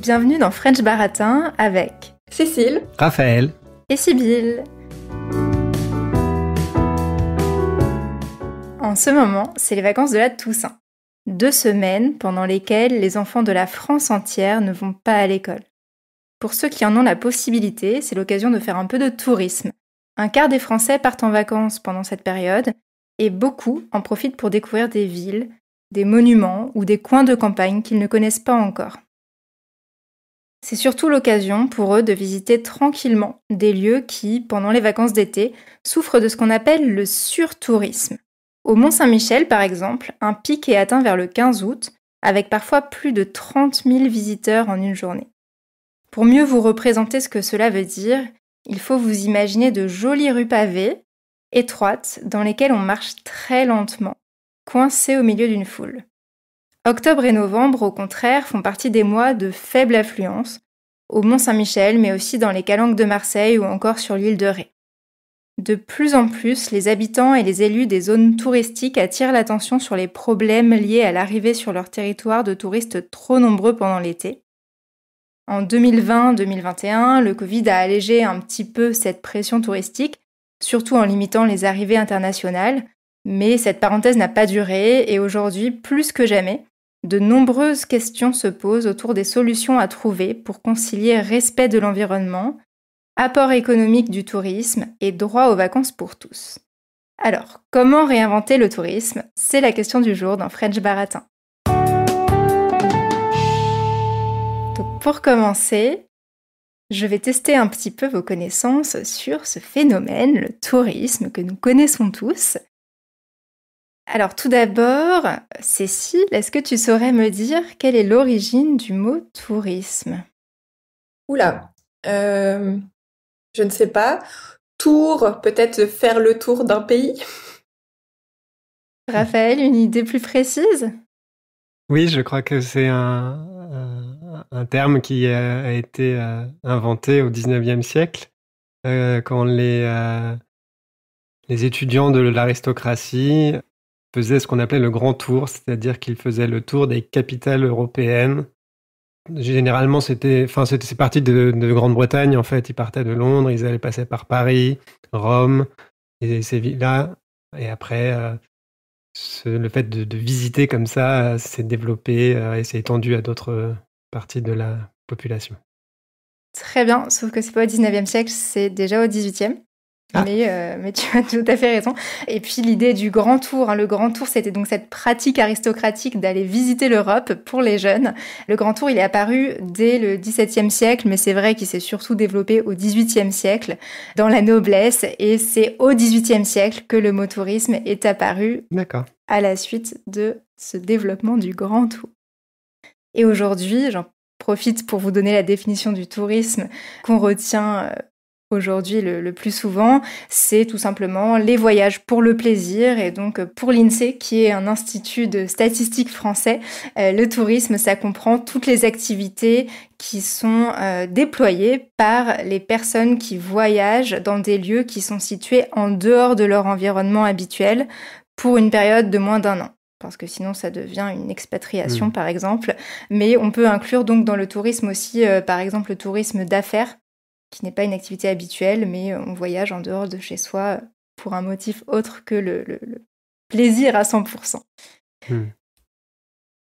Bienvenue dans French Baratin avec Cécile, Raphaël et Sibylle. En ce moment, c'est les vacances de la Toussaint. 2 semaines pendant lesquelles les enfants de la France entière ne vont pas à l'école. Pour ceux qui en ont la possibilité, c'est l'occasion de faire un peu de tourisme. Un quart des Français partent en vacances pendant cette période et beaucoup en profitent pour découvrir des villes, des monuments ou des coins de campagne qu'ils ne connaissent pas encore. C'est surtout l'occasion pour eux de visiter tranquillement des lieux qui, pendant les vacances d'été, souffrent de ce qu'on appelle le surtourisme. Au Mont-Saint-Michel, par exemple, un pic est atteint vers le 15 août, avec parfois plus de 30 000 visiteurs en une journée. Pour mieux vous représenter ce que cela veut dire, il faut vous imaginer de jolies rues pavées, étroites, dans lesquelles on marche très lentement, coincé au milieu d'une foule. Octobre et novembre, au contraire, font partie des mois de faible affluence, au Mont-Saint-Michel, mais aussi dans les calanques de Marseille ou encore sur l'île de Ré. De plus en plus, les habitants et les élus des zones touristiques attirent l'attention sur les problèmes liés à l'arrivée sur leur territoire de touristes trop nombreux pendant l'été. En 2020-2021, le Covid a allégé un petit peu cette pression touristique, surtout en limitant les arrivées internationales, mais cette parenthèse n'a pas duré et aujourd'hui, plus que jamais, de nombreuses questions se posent autour des solutions à trouver pour concilier respect de l'environnement, apport économique du tourisme et droit aux vacances pour tous. Alors, comment réinventer le tourisme ? C'est la question du jour dans French Baratin. Donc, pour commencer, je vais tester un petit peu vos connaissances sur ce phénomène, le tourisme, que nous connaissons tous. Alors tout d'abord, Cécile, est-ce que tu saurais me dire quelle est l'origine du mot tourisme ? Oula, je ne sais pas. Tour, peut-être faire le tour d'un pays. Raphaël, une idée plus précise ? Oui, je crois que c'est un terme qui a été inventé au XIXe siècle, quand les étudiants de l'aristocratie faisaient ce qu'on appelait le grand tour, c'est-à-dire qu'ils faisaient le tour des capitales européennes. Généralement, c'est parti de Grande-Bretagne, en fait. Ils partaient de Londres, ils allaient passer par Paris, Rome, et ces villes-là. Et après, le fait de visiter comme ça s'est développé et s'est étendu à d'autres parties de la population. Très bien, sauf que c'est pas au 19e siècle, c'est déjà au 18e. Ah. Mais tu as tout à fait raison. Et puis l'idée du grand tour, le grand tour, c'était donc cette pratique aristocratique d'aller visiter l'Europe pour les jeunes. Le grand tour, il est apparu dès le XVIIe siècle, mais c'est vrai qu'il s'est surtout développé au XVIIIe siècle dans la noblesse. Et c'est au XVIIIe siècle que le mot tourisme est apparu. D'accord. À la suite de ce développement du grand tour. Et aujourd'hui, j'en profite pour vous donner la définition du tourisme qu'on retient aujourd'hui le plus souvent, c'est tout simplement les voyages pour le plaisir. Et donc pour l'INSEE, qui est un institut de statistiques français, le tourisme, ça comprend toutes les activités qui sont déployées par les personnes qui voyagent dans des lieux qui sont situés en dehors de leur environnement habituel pour une période de moins d'1 an. Parce que sinon, ça devient une expatriation, par exemple. Mais on peut inclure donc dans le tourisme aussi, par exemple, le tourisme d'affaires, qui n'est pas une activité habituelle, mais on voyage en dehors de chez soi pour un motif autre que le plaisir à 100%.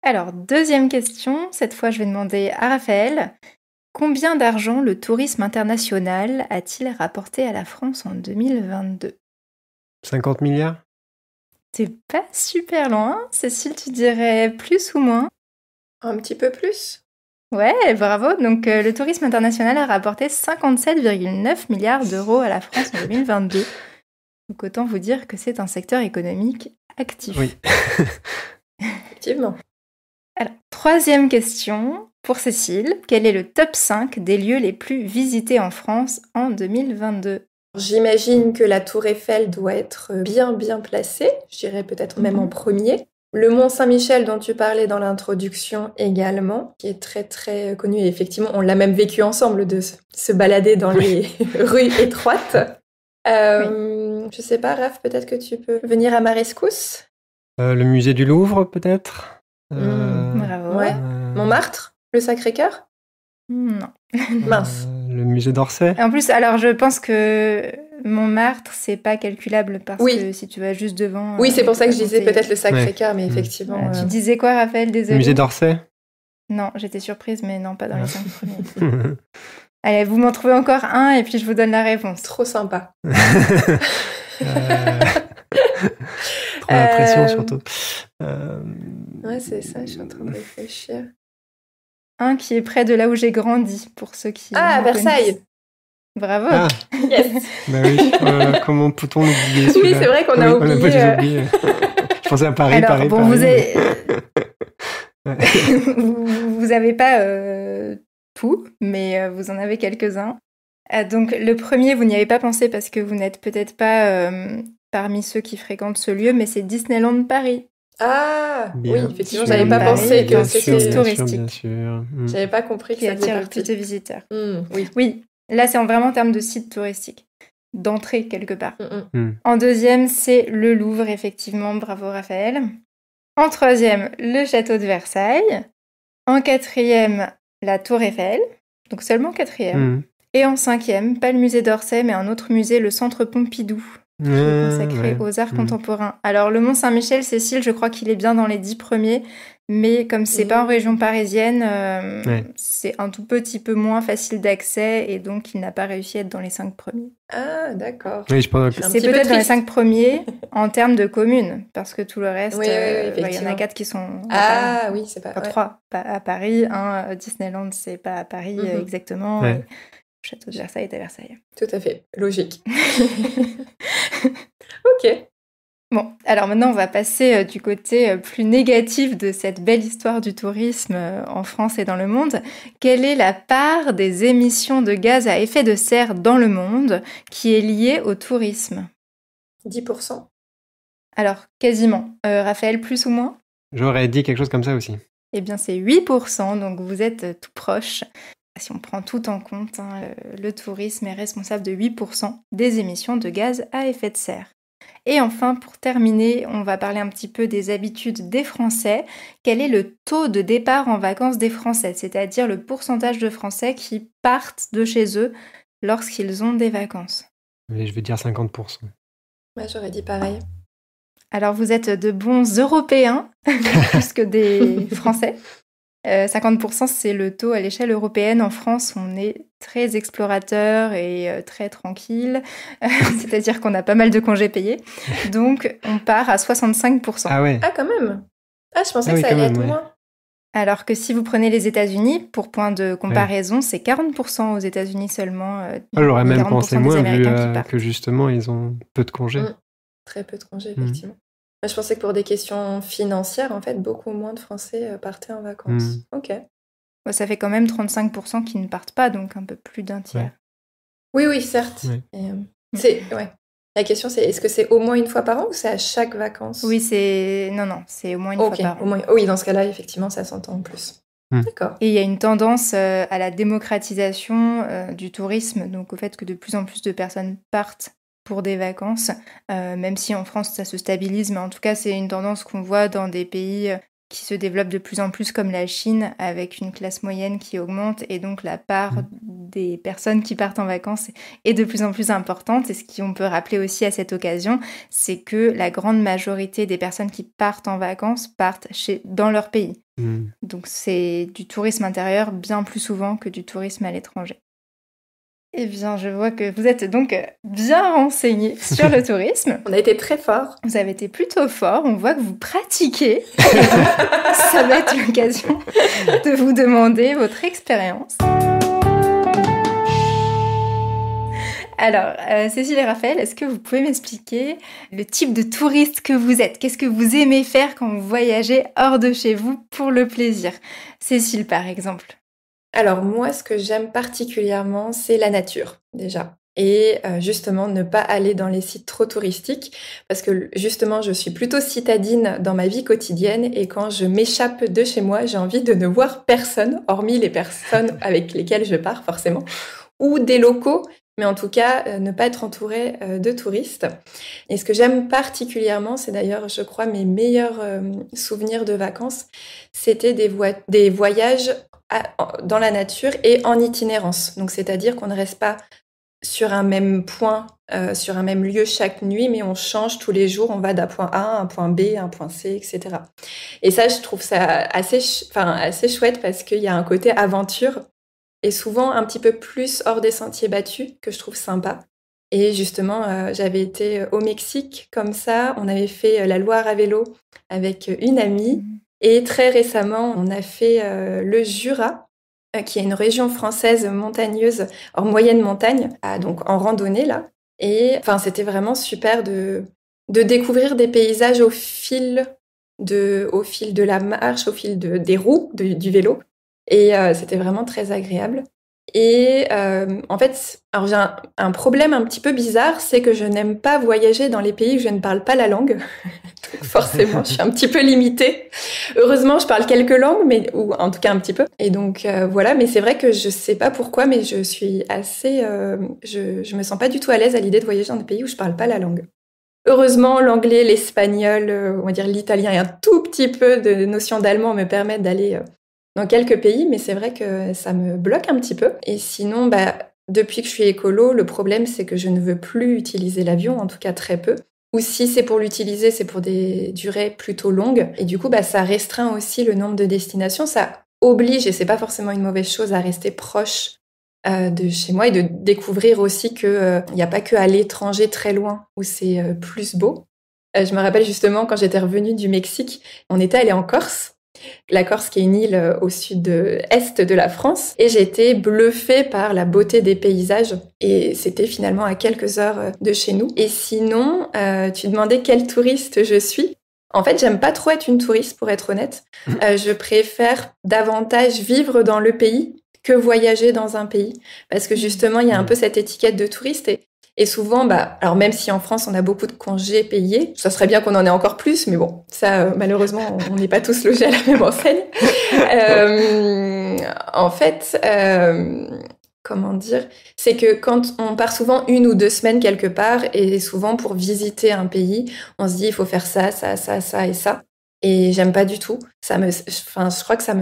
Alors, deuxième question. Cette fois, je vais demander à Raphaël. Combien d'argent le tourisme international a-t-il rapporté à la France en 2022 ? 50 milliards ? C'est pas super loin. Cécile, tu dirais plus ou moins ? Un petit peu plus. Ouais, bravo. Donc, le tourisme international a rapporté 57,9 milliards d'euros à la France en 2022. Donc, autant vous dire que c'est un secteur économique actif. Oui. Effectivement. Alors, troisième question pour Cécile. Quel est le top 5 des lieux les plus visités en France en 2022 ? J'imagine que la Tour Eiffel doit être bien placée. Je dirais peut-être même en premier. Le Mont-Saint-Michel dont tu parlais dans l'introduction également, qui est très très connu. Et effectivement, on l'a même vécu ensemble de se balader dans les rues étroites. Je sais pas, Raph, peut-être que tu peux venir à ma rescousse. Le musée du Louvre, peut-être. Bravo. Ouais. Montmartre, le Sacré-Cœur. Non. Mince. Le musée d'Orsay. En plus, alors je pense que Montmartre, c'est pas calculable parce Oui. que si tu vas juste devant. Oui, c'est pour ça que je tu vas disais compter. peut-être le Sacré-Cœur, mais effectivement. Tu disais quoi, Raphaël? Le Désolé. musée d'Orsay. Non, j'étais surprise, mais non, pas dans les 5 premiers. Allez, vous m'en trouvez encore un et puis je vous donne la réponse. Trop sympa. Trop la pression, surtout. Ouais, c'est ça, je suis en train de réfléchir. Un qui est près de là où j'ai grandi, pour ceux qui. Ah, me Versailles. connaissent. Bravo. Ah, Yes. bah oui. Comment peut-on l'oublier, Oui, celui-là? c'est vrai qu'on a Oui, on n'a pas oublié. dû oublier. Je pensais à Paris, Alors, Paris, bon, Paris. vous mais- avez... vous avez pas tout, mais vous en avez quelques-uns. Donc, le premier, vous n'y avez pas pensé parce que vous n'êtes peut-être pas parmi ceux qui fréquentent ce lieu, mais c'est Disneyland Paris. Ah, Bien oui, effectivement, sûr, j'avais pas Paris, pensé bien que sûr, c'était. bien sûr. touristique. Bien sûr. J'avais pas compris que Qui ça faisait attire le plus partie. de visiteurs. Oui. Oui, là, c'est vraiment en termes de site touristique, d'entrée quelque part. Mm. En deuxième, c'est le Louvre, effectivement. Bravo, Raphaël. En troisième, le château de Versailles. En quatrième, la Tour Eiffel. Donc seulement quatrième. Et en cinquième, pas le musée d'Orsay, mais un autre musée, le Centre Pompidou, qui est consacré aux arts contemporains. Alors, le Mont-Saint-Michel, Cécile, je crois qu'il est bien dans les 10 premiers, mais comme c'est pas en région parisienne, c'est un tout petit peu moins facile d'accès, et donc il n'a pas réussi à être dans les 5 premiers. Ah, d'accord. Oui, je pense que Un C'est petit peu peut-être dans les triste. 5 premiers en termes de communes, parce que tout le reste, Oui, il y en effectivement. a 4 qui sont à Paris. Ah, oui, c'est pas. Enfin, Ouais. 3 à Paris, un Disneyland, c'est pas à Paris exactement, Ouais. et le château de Versailles est à Versailles. Tout à fait. Logique. Ok. Bon, alors maintenant on va passer du côté plus négatif de cette belle histoire du tourisme en France et dans le monde. Quelle est la part des émissions de gaz à effet de serre dans le monde qui est liée au tourisme? 10%. Alors, quasiment. Raphaël, plus ou moins? J'aurais dit quelque chose comme ça aussi. Eh bien, c'est 8%, donc vous êtes tout proche. Si on prend tout en compte, le tourisme est responsable de 8% des émissions de gaz à effet de serre. Et enfin, pour terminer, on va parler un petit peu des habitudes des Français. Quel est le taux de départ en vacances des Français, c'est-à-dire le pourcentage de Français qui partent de chez eux lorsqu'ils ont des vacances? Mais je vais dire 50%. Ouais, j'aurais dit pareil. Alors vous êtes de bons Européens, plus que des Français. 50%, c'est le taux à l'échelle européenne. En France, on est très explorateur et très tranquille. C'est-à-dire qu'on a pas mal de congés payés. Donc, on part à 65%. Ah ouais. Ah, quand même. Ah, je pensais Ah que oui, ça quand allait même, être ouais. moins. Alors que si vous prenez les États-Unis, pour point de comparaison, c'est 40% aux États-Unis seulement. J'aurais les même 40% pensé des moins, vu Américains qui partent. que justement, ils ont peu de congés. Très peu de congés, effectivement. Moi, je pensais que pour des questions financières, en fait, beaucoup moins de Français partaient en vacances. Ok. Ouais, ça fait quand même 35% qui ne partent pas, donc un peu plus d'un tiers. Oui, certes. Ouais. Et, la question, c'est est-ce que c'est au moins une fois par an ou c'est à chaque vacances? Oui, c'est au moins une fois par an. Oui, dans ce cas-là, effectivement, ça s'entend en plus. D'accord. Et il y a une tendance à la démocratisation du tourisme, donc au fait que de plus en plus de personnes partent pour des vacances, même si en France ça se stabilise, mais en tout cas c'est une tendance qu'on voit dans des pays qui se développent de plus en plus comme la Chine, avec une classe moyenne qui augmente, et donc la part des personnes qui partent en vacances est de plus en plus importante. Et ce qu'on peut rappeler aussi à cette occasion, c'est que la grande majorité des personnes qui partent en vacances partent dans leur pays. Donc c'est du tourisme intérieur bien plus souvent que du tourisme à l'étranger. Eh bien, je vois que vous êtes donc bien renseignés sur le tourisme. On a été très forts. Vous avez été plutôt fort. On voit que vous pratiquez. Et donc, ça va être l'occasion de vous demander votre expérience. Alors, Cécile et Raphaël, est-ce que vous pouvez m'expliquer le type de touriste que vous êtes? Qu'est-ce que vous aimez faire quand vous voyagez hors de chez vous pour le plaisir? Cécile, par exemple. Alors moi, ce que j'aime particulièrement, c'est la nature, déjà. Et justement, ne pas aller dans les sites trop touristiques, parce que justement, je suis plutôt citadine dans ma vie quotidienne, et quand je m'échappe de chez moi, j'ai envie de ne voir personne, hormis les personnes avec lesquelles je pars, forcément, ou des locaux, mais en tout cas, ne pas être entourée de touristes. Et ce que j'aime particulièrement, c'est d'ailleurs, je crois, mes meilleurs souvenirs de vacances, c'était des voyages dans la nature et en itinérance. Donc, c'est-à-dire qu'on ne reste pas sur un même point, sur un même lieu chaque nuit, mais on change tous les jours. On va d'un point A à un point B, à un point C, etc. Et ça, je trouve ça assez chouette parce qu'il y a un côté aventure et souvent un petit peu plus hors des sentiers battus que je trouve sympa. Et justement, j'avais été au Mexique comme ça. On avait fait la Loire à vélo avec une amie. Et très récemment, on a fait le Jura, qui est une région française montagneuse, en moyenne montagne, donc en randonnée là. Et enfin, c'était vraiment super de découvrir des paysages au fil de la marche, au fil des roues du vélo. Et c'était vraiment très agréable. Et en fait, alors j'ai un problème un petit peu bizarre, c'est que je n'aime pas voyager dans les pays où je ne parle pas la langue. Donc forcément, je suis un petit peu limitée. Heureusement, je parle quelques langues, ou en tout cas un petit peu. Et donc voilà, mais c'est vrai que je sais pas pourquoi, mais je suis assez, je me sens pas du tout à l'aise à l'idée de voyager dans des pays où je parle pas la langue. Heureusement, l'anglais, l'espagnol, on va dire l'italien et un tout petit peu de notions d'allemand me permettent d'aller dans quelques pays, mais c'est vrai que ça me bloque un petit peu. Et sinon, depuis que je suis écolo, le problème, c'est que je ne veux plus utiliser l'avion, en tout cas très peu. Ou si c'est pour l'utiliser, c'est pour des durées plutôt longues. Et du coup, ça restreint aussi le nombre de destinations. Ça oblige, et c'est pas forcément une mauvaise chose, à rester proche de chez moi et de découvrir aussi qu'il n'y a pas que à l'étranger très loin où c'est plus beau. Je me rappelle justement quand j'étais revenue du Mexique, on était allé en Corse. La Corse qui est une île au sud-est de la France. Et j'ai été bluffée par la beauté des paysages. Et c'était finalement à quelques heures de chez nous. Et sinon, tu demandais quel touriste je suis. En fait, j'aime pas trop être une touriste, pour être honnête. Je préfère davantage vivre dans le pays que voyager dans un pays. Parce que justement, il y a un peu cette étiquette de touriste. Et souvent, alors même si en France, on a beaucoup de congés payés, ça serait bien qu'on en ait encore plus, mais bon, ça, malheureusement, on n'est pas tous logés à la même enseigne. En fait, comment dire, c'est que quand on part souvent 1 ou 2 semaines quelque part, et souvent pour visiter un pays, on se dit, il faut faire ça, ça, ça, ça et ça. Et j'aime pas du tout. Je crois que ça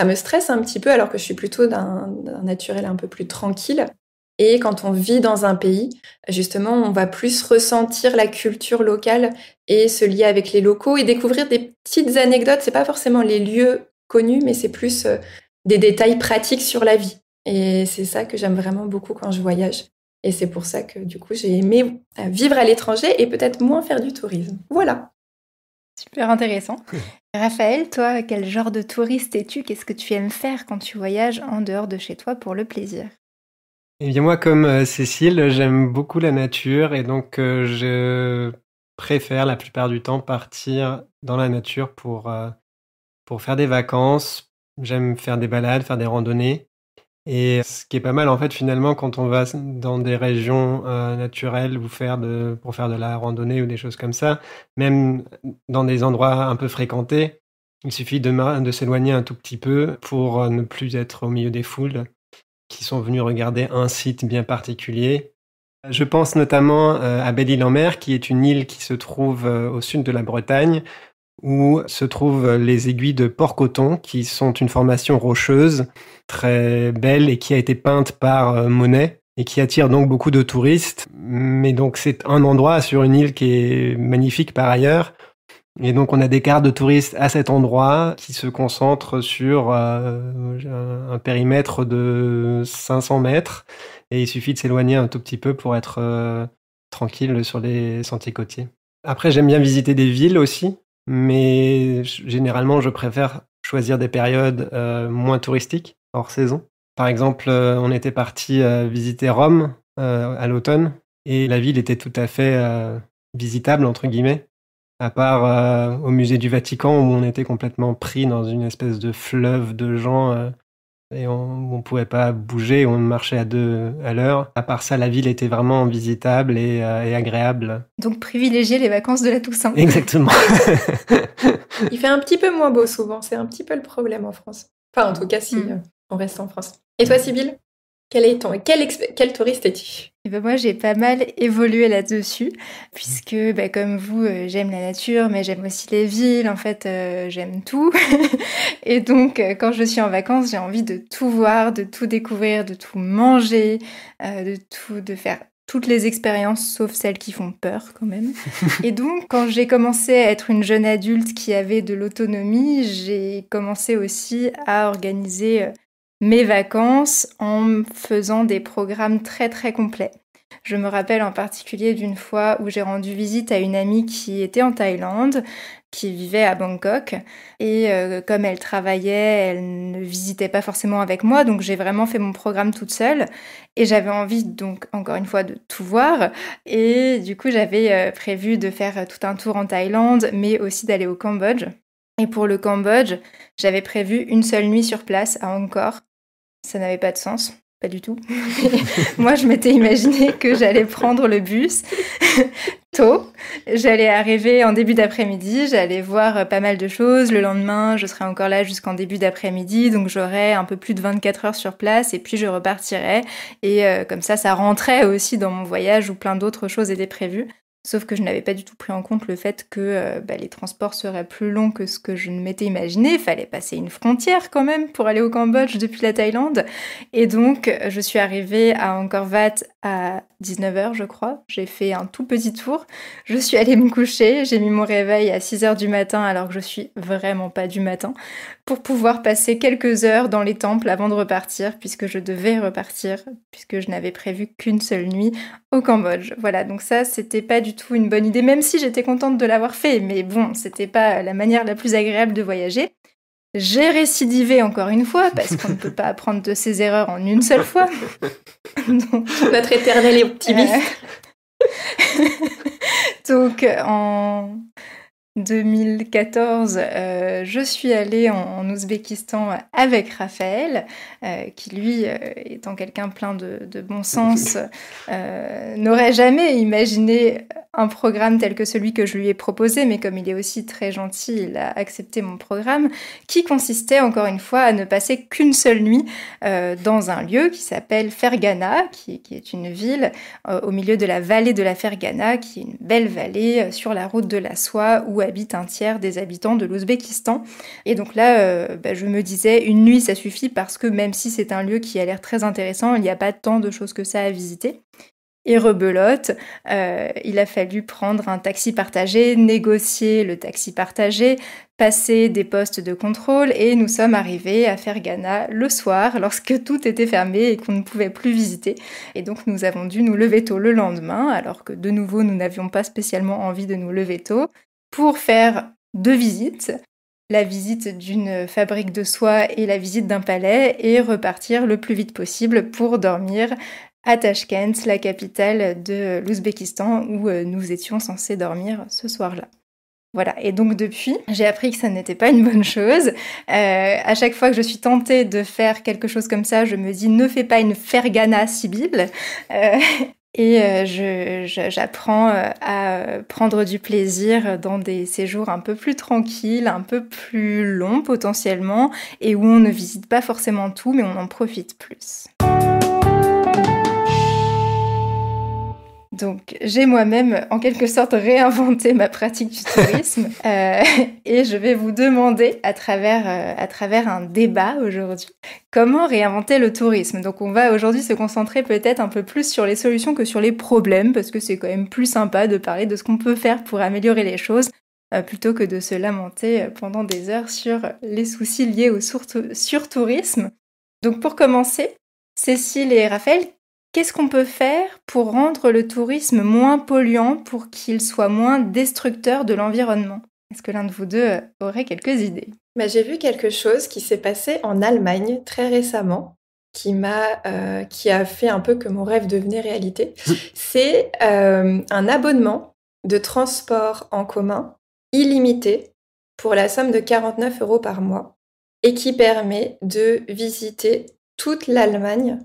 me stresse un petit peu, alors que je suis plutôt d'un naturel un peu plus tranquille. Et quand on vit dans un pays, justement, on va plus ressentir la culture locale et se lier avec les locaux et découvrir des petites anecdotes. C'est pas forcément les lieux connus, mais c'est plus des détails pratiques sur la vie. Et c'est ça que j'aime vraiment beaucoup quand je voyage. Et c'est pour ça que, du coup, j'ai aimé vivre à l'étranger et peut-être moins faire du tourisme. Voilà. Super intéressant. Raphaël, toi, quel genre de touriste es-tu? Qu'est-ce que tu aimes faire quand tu voyages en dehors de chez toi pour le plaisir? Eh bien moi, comme Cécile, j'aime beaucoup la nature et donc je préfère la plupart du temps partir dans la nature pour faire des vacances. J'aime faire des balades, faire des randonnées. Et ce qui est pas mal en fait finalement quand on va dans des régions naturelles ou pour faire de la randonnée ou des choses comme ça, même dans des endroits un peu fréquentés, il suffit de s'éloigner un tout petit peu pour ne plus être au milieu des foules qui sont venus regarder un site bien particulier. Je pense notamment à Belle-Île-en-Mer, qui est une île qui se trouve au sud de la Bretagne, où se trouvent les aiguilles de Port-Coton, qui sont une formation rocheuse très belle et qui a été peinte par Monet et qui attire donc beaucoup de touristes. Mais donc c'est un endroit sur une île qui est magnifique par ailleurs. Et donc, on a des cartes de touristes à cet endroit qui se concentrent sur un périmètre de 500 mètres. Et il suffit de s'éloigner un tout petit peu pour être tranquille sur les sentiers côtiers. Après, j'aime bien visiter des villes aussi, mais généralement, je préfère choisir des périodes moins touristiques, hors saison. Par exemple, on était parti visiter Rome à l'automne, et la ville était tout à fait visitable, entre guillemets. À part au musée du Vatican où on était complètement pris dans une espèce de fleuve de gens et on pouvait pas bouger, on marchait à 2 à l'heure. À part ça, la ville était vraiment visitable et agréable. Donc privilégier les vacances de la Toussaint. Exactement. Il fait un petit peu moins beau souvent, c'est un petit peu le problème en France. Enfin, en tout cas, si on reste en France. Et toi, Sybille, quel touriste es-tu? Et ben moi, j'ai pas mal évolué là-dessus, puisque comme vous, j'aime la nature, mais j'aime aussi les villes. En fait, j'aime tout. Et donc, quand je suis en vacances, j'ai envie de tout voir, de tout découvrir, de tout manger, de faire toutes les expériences, sauf celles qui font peur quand même. Et donc, quand j'ai commencé à être une jeune adulte qui avait de l'autonomie, j'ai commencé aussi à organiser mes vacances en faisant des programmes très très complets. Je me rappelle en particulier d'une fois où j'ai rendu visite à une amie qui était en Thaïlande, qui vivait à Bangkok. Et comme elle travaillait, elle ne visitait pas forcément avec moi, donc j'ai vraiment fait mon programme toute seule. Et j'avais envie, donc, encore une fois, de tout voir. Et du coup, j'avais prévu de faire tout un tour en Thaïlande, mais aussi d'aller au Cambodge. Et pour le Cambodge, j'avais prévu une seule nuit sur place à Angkor. Ça n'avait pas de sens. Pas du tout. Moi, je m'étais imaginé que j'allais prendre le bus tôt. J'allais arriver en début d'après-midi, j'allais voir pas mal de choses. Le lendemain, je serais encore là jusqu'en début d'après-midi, donc j'aurais un peu plus de 24 heures sur place et puis je repartirais. Et comme ça rentrait aussi dans mon voyage où plein d'autres choses étaient prévues. Sauf que je n'avais pas du tout pris en compte le fait que les transports seraient plus longs que ce que je ne m'étais imaginé. Il fallait passer une frontière quand même pour aller au Cambodge depuis la Thaïlande. Et donc, je suis arrivée à Angkor Wat à 19h, je crois. J'ai fait un tout petit tour. Je suis allée me coucher. J'ai mis mon réveil à 6h du matin, alors que je suis vraiment pas du matin, pour pouvoir passer quelques heures dans les temples avant de repartir, puisque je devais repartir, puisque je n'avais prévu qu'une seule nuit au Cambodge. Voilà, donc ça, c'était pas du tout une bonne idée, même si j'étais contente de l'avoir fait, mais bon, c'était pas la manière la plus agréable de voyager. J'ai récidivé encore une fois, parce qu'on ne peut pas apprendre de ses erreurs en une seule fois. Donc, notre éternel optimiste. Donc, en 2014, je suis allée en Ouzbékistan avec Raphaël, qui lui, étant quelqu'un plein de bon sens, n'aurait jamais imaginé un programme tel que celui que je lui ai proposé, mais comme il est aussi très gentil, il a accepté mon programme, qui consistait encore une fois à ne passer qu'une seule nuit dans un lieu qui s'appelle Fergana, qui est une ville au milieu de la vallée de la Fergana, qui est une belle vallée sur la route de la soie où habite un tiers des habitants de l'Ouzbékistan. Et donc là, je me disais, une nuit, ça suffit parce que même si c'est un lieu qui a l'air très intéressant, il n'y a pas tant de choses que ça à visiter. Et rebelote, il a fallu prendre un taxi partagé, négocier le taxi partagé, passer des postes de contrôle et nous sommes arrivés à Fergana le soir lorsque tout était fermé et qu'on ne pouvait plus visiter. Et donc nous avons dû nous lever tôt le lendemain, alors que de nouveau nous n'avions pas spécialement envie de nous lever tôt, pour faire 2 visites. La visite d'une fabrique de soie et la visite d'un palais et repartir le plus vite possible pour dormir à Tachkent, la capitale de l'Ouzbékistan, où nous étions censés dormir ce soir-là. Voilà, et donc depuis, j'ai appris que ça n'était pas une bonne chose. À chaque fois que je suis tentée de faire quelque chose comme ça, je me dis « ne fais pas une Fergana, Sibylle ». Et j'apprends à prendre du plaisir dans des séjours un peu plus tranquilles, un peu plus longs potentiellement, et où on ne visite pas forcément tout, mais on en profite plus. Donc, j'ai moi-même, en quelque sorte, réinventé ma pratique du tourisme et je vais vous demander, à travers un débat aujourd'hui, comment réinventer le tourisme. Donc, on va aujourd'hui se concentrer peut-être un peu plus sur les solutions que sur les problèmes, parce que c'est quand même plus sympa de parler de ce qu'on peut faire pour améliorer les choses, plutôt que de se lamenter pendant des heures sur les soucis liés au surtourisme. Donc, pour commencer, Cécile et Raphaël, qu'est-ce qu'on peut faire pour rendre le tourisme moins polluant, pour qu'il soit moins destructeur de l'environnement ? Est-ce que l'un de vous deux aurait quelques idées ? J'ai vu quelque chose qui s'est passé en Allemagne très récemment, qui a fait un peu que mon rêve devenait réalité. C'est un abonnement de transport en commun illimité pour la somme de 49 € par mois et qui permet de visiter toute l'Allemagne.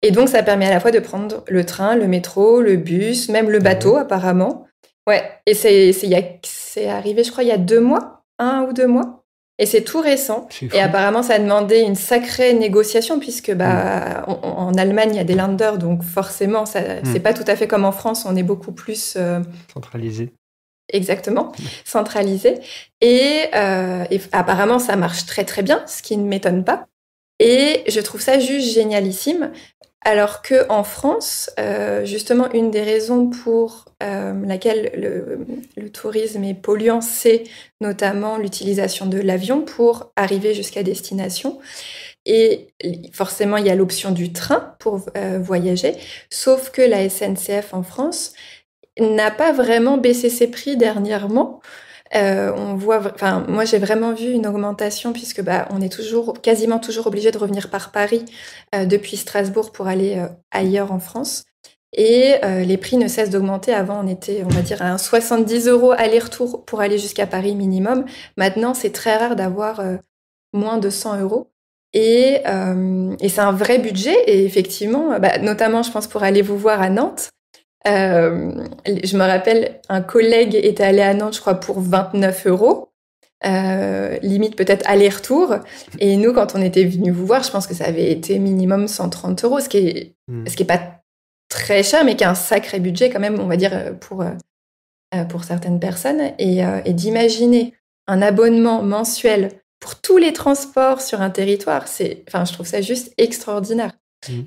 Et donc, ça permet à la fois de prendre le train, le métro, le bus, même le bateau, apparemment. Ouais, et c'est arrivé, je crois, il y a 2 mois, 1 ou 2 mois. Et c'est tout récent. C'est fou. Et apparemment, ça a demandé une sacrée négociation puisque en Allemagne, il y a des Länder, donc forcément, c'est pas tout à fait comme en France. On est beaucoup plus Centralisé. Exactement, centralisé. Et apparemment, ça marche très très bien, ce qui ne m'étonne pas. Et je trouve ça juste génialissime. Alors que en France, justement, une des raisons pour laquelle le tourisme est polluant, c'est notamment l'utilisation de l'avion pour arriver jusqu'à destination. Et forcément, il y a l'option du train pour voyager, sauf que la SNCF en France n'a pas vraiment baissé ses prix dernièrement. Moi j'ai vraiment vu une augmentation puisque on est quasiment toujours obligé de revenir par Paris depuis Strasbourg pour aller ailleurs en France. Et les prix ne cessent d'augmenter. Avant, on était, on va dire, à 70 € aller-retour pour aller jusqu'à Paris minimum. Maintenant, c'est très rare d'avoir moins de 100 €. Et c'est un vrai budget. Et effectivement, notamment, je pense, pour aller vous voir à Nantes, je me rappelle, un collègue était allé à Nantes, je crois, pour 29 €, limite peut-être aller-retour. Et nous, quand on était venus vous voir, je pense que ça avait été minimum 130 €, ce qui est pas très cher, mais qui est un sacré budget quand même, on va dire, pour certaines personnes. Et d'imaginer un abonnement mensuel pour tous les transports sur un territoire, je trouve ça juste extraordinaire.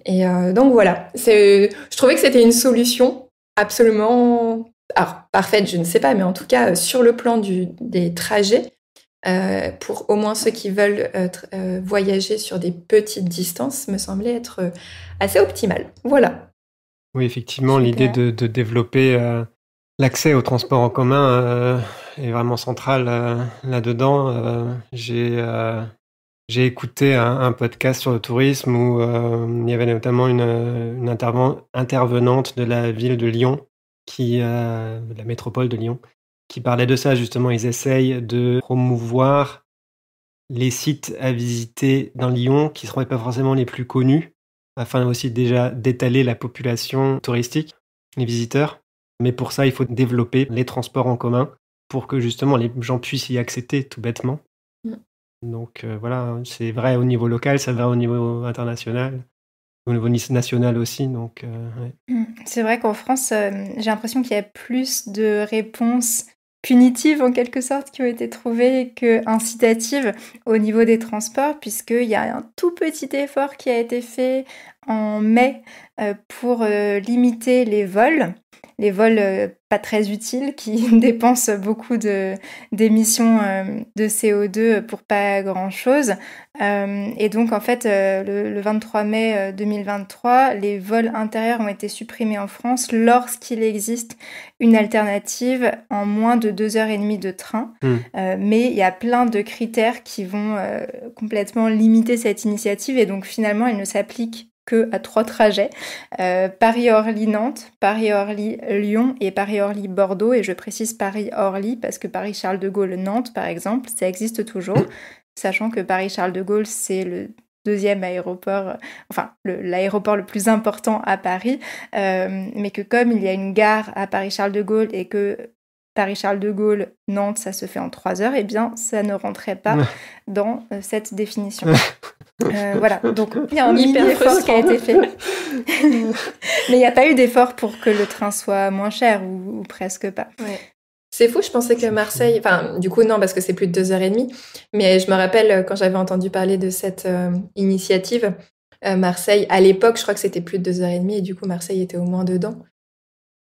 Et donc voilà, je trouvais que c'était une solution absolument, alors parfaite, je ne sais pas, mais en tout cas sur le plan des trajets, pour au moins ceux qui veulent voyager sur des petites distances, me semblait être assez optimal. Voilà. Oui, effectivement, l'idée de développer l'accès au transport en commun est vraiment centrale là-dedans. J'ai écouté un podcast sur le tourisme où il y avait notamment une intervenante de la ville de Lyon, de la métropole de Lyon, qui parlait de ça justement. Ils essayent de promouvoir les sites à visiter dans Lyon qui ne seraient pas forcément les plus connus, afin aussi déjà d'étaler la population touristique, les visiteurs. Mais pour ça, il faut développer les transports en commun pour que justement les gens puissent y accéder tout bêtement. Donc voilà, c'est vrai au niveau local, ça va au niveau international, au niveau national aussi. Donc, ouais. C'est vrai qu'en France, j'ai l'impression qu'il y a plus de réponses punitives en quelque sorte qui ont été trouvées que incitatives au niveau des transports, puisqu'il y a un tout petit effort qui a été fait en mai pour limiter les vols pas très utiles qui dépensent beaucoup d'émissions de CO2 pour pas grand-chose. Et donc, en fait, le 23 mai 2023, les vols intérieurs ont été supprimés en France lorsqu'il existe une alternative en moins de 2h30 de train. Mais il y a plein de critères qui vont complètement limiter cette initiative et donc, finalement, elle ne s'applique à 3 trajets, Paris-Orly-Nantes, Paris-Orly-Lyon et Paris-Orly-Bordeaux. Et je précise Paris-Orly parce que Paris-Charles de Gaulle-Nantes, par exemple, ça existe toujours, sachant que Paris-Charles de Gaulle, c'est le deuxième aéroport, l'aéroport le plus important à Paris, mais que comme il y a une gare à Paris-Charles de Gaulle et que Paris-Charles de Gaulle, Nantes, ça se fait en 3 heures, eh bien, ça ne rentrait pas dans cette définition. Voilà, donc il y a un mini-effort qui a été fait. Mais il n'y a pas eu d'effort pour que le train soit moins cher, ou presque pas. Ouais. C'est fou, je pensais que Marseille... Enfin, du coup, non, parce que c'est plus de 2h30. Mais je me rappelle, quand j'avais entendu parler de cette initiative, Marseille, à l'époque, je crois que c'était plus de 2h30, et du coup, Marseille était au moins dedans.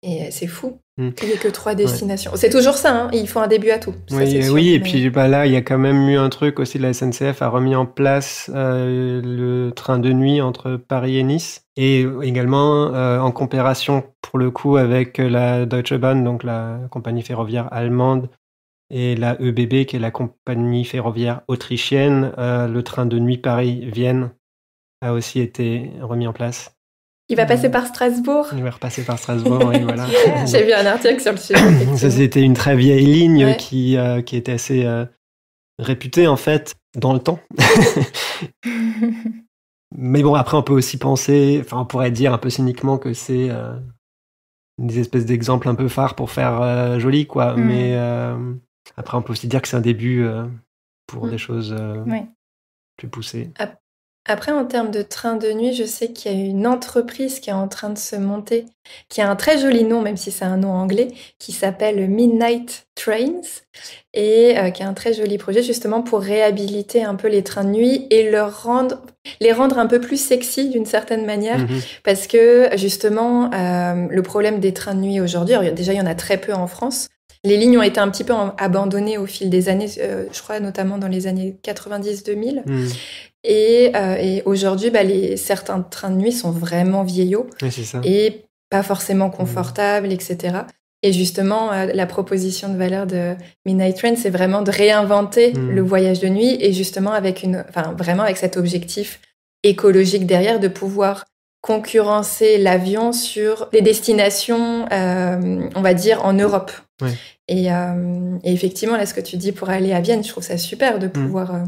Et c'est fou qu'il n'y ait que 3 destinations. Ouais. C'est toujours ça, hein, il faut un début à tout. Oui, et puis là, il y a quand même eu un truc aussi, la SNCF a remis en place le train de nuit entre Paris et Nice, et également en coopération, pour le coup, avec la Deutsche Bahn, donc la compagnie ferroviaire allemande, et la ÖBB, qui est la compagnie ferroviaire autrichienne, le train de nuit Paris-Vienne a aussi été remis en place. Il va passer par Strasbourg. Il va repasser par Strasbourg, oui, voilà. J'ai vu un article sur le sujet. Ça, c'était une très vieille ligne qui était assez réputée, en fait, dans le temps. Mais bon, après, on peut aussi penser, on pourrait dire un peu cyniquement que c'est des espèces d'exemples un peu phares pour faire joli, quoi. Mais après, on peut aussi dire que c'est un début pour des choses Ouais. plus poussées. Après, en termes de train de nuit, je sais qu'il y a une entreprise qui est en train de se monter, qui a un très joli nom, même si c'est un nom anglais, qui s'appelle Midnight Trains, et qui a un très joli projet justement pour réhabiliter un peu les trains de nuit et les rendre un peu plus sexy d'une certaine manière, parce que justement, le problème des trains de nuit aujourd'hui, alors, déjà il y en a très peu en France. Les lignes ont été un petit peu abandonnées au fil des années, je crois notamment dans les années 90-2000. Et aujourd'hui, certains trains de nuit sont vraiment vieillots Ouais, c'est ça. et pas forcément confortables, etc. Et justement, la proposition de valeur de Midnight Train, c'est vraiment de réinventer le voyage de nuit et justement vraiment avec cet objectif écologique derrière de pouvoir concurrencer l'avion sur des destinations, on va dire, en Europe. Ouais. Et effectivement, là, ce que tu dis pour aller à Vienne, je trouve ça super de pouvoir...